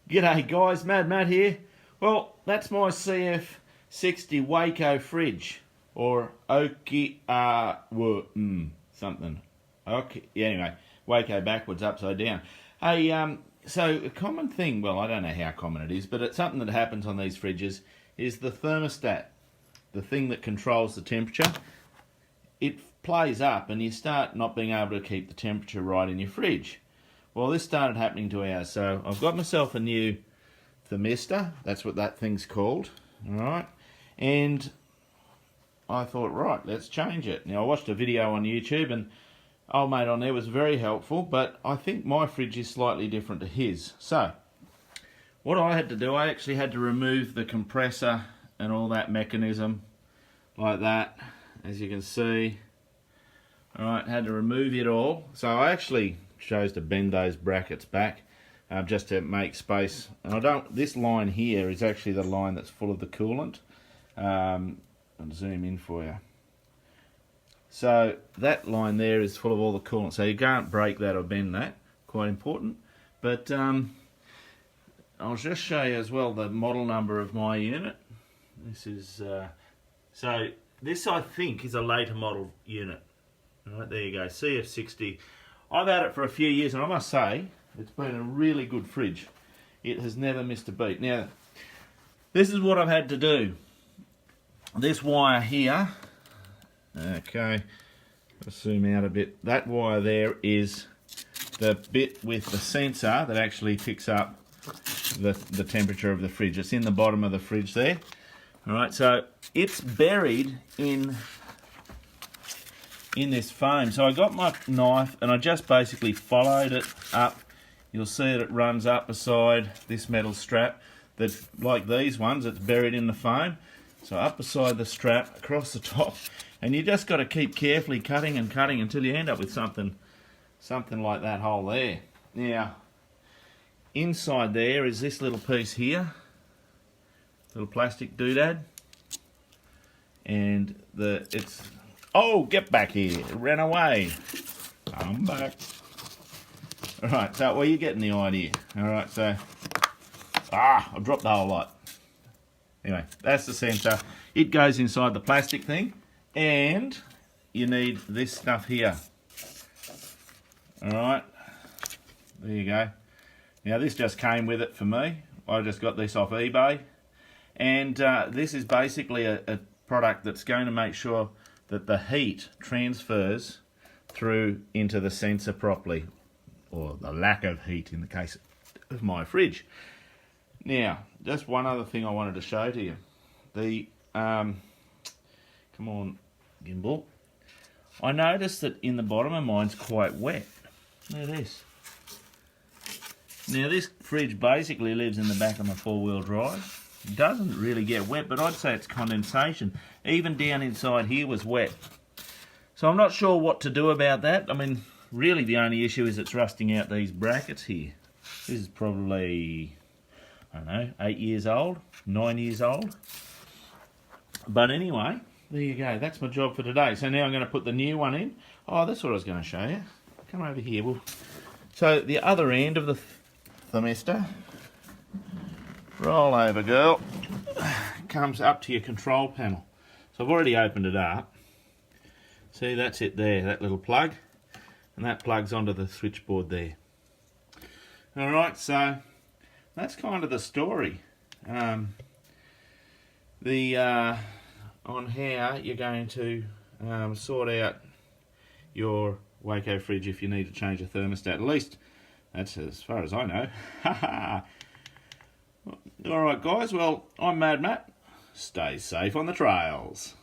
G'day guys, Mad Matt here. Well, that's my CF60 Waeco Fridge, or Oki, something. Okay, yeah, anyway, Waeco backwards, upside down. Hey, so a common thing, well, I don't know how common it is, but it's something that happens on these fridges, is the thermostat, the thing that controls the temperature. It plays up and you start not being able to keep the temperature right in your fridge. Well, this started happening to ours, so I've got myself a new thermistor, that's what that thing's called, alright, and I thought, right, let's change it. Now, I watched a video on YouTube and old mate on there was very helpful, but I think my fridge is slightly different to his. So, what I had to do, I actually had to remove the compressor and all that mechanism, like that, as you can see. Alright, had to remove it all, so I actually chose to bend those brackets back just to make space. And this line here is actually the line that's full of the coolant. I'll zoom in for you. So that line there is full of all the coolant, so you can't break that or bend that, quite important. But I'll just show you as well the model number of my unit. This is, so this I think is a later model unit. Alright, there you go, CF60. I've had it for a few years and I must say it's been a really good fridge. It has never missed a beat. Now, this is what I've had to do. This wire here, okay, I'll zoom out a bit. That wire there is the bit with the sensor that actually picks up the temperature of the fridge. It's in the bottom of the fridge there. Alright, so it's buried in this foam. So I got my knife and I just basically followed it up. You'll see that it runs up beside this metal strap that, like these ones, it's buried in the foam. So up beside the strap, across the top, and you just got to keep carefully cutting and cutting until you end up with something like that hole there. Now, inside there is this little piece here, little plastic doodad, and it's. Oh, get back here. It ran away. I'm back. Alright, so, well, you're getting the idea. Alright, so, I dropped the whole lot. Anyway, that's the sensor. It goes inside the plastic thing, and you need this stuff here. Alright, there you go. Now, this just came with it for me. I just got this off eBay. And this is basically a product that's going to make sure that the heat transfers through into the sensor properly, or the lack of heat in the case of my fridge. Now, just one other thing I wanted to show to you. The, come on, gimbal. I noticed that in the bottom of mine's quite wet. Look at this. Now, this fridge basically lives in the back of my four-wheel drive. It doesn't really get wet, but I'd say it's condensation. Even down inside here was wet. So I'm not sure what to do about that. I mean, really the only issue is it's rusting out these brackets here. This is probably, I don't know, 8 years old, 9 years old. But anyway, there you go. That's my job for today. So now I'm going to put the new one in. Oh, that's what I was going to show you. Come over here. So the other end of the thermistor, roll over, girl, comes up to your control panel. So I've already opened it up. See, that's it there, that little plug. And that plugs onto the switchboard there. Alright, so that's kind of the story. On how you're going to sort out your Waeco fridge if you need to change a thermostat. At least, that's as far as I know. Alright guys, well, I'm Mad Matt. Stay safe on the trails.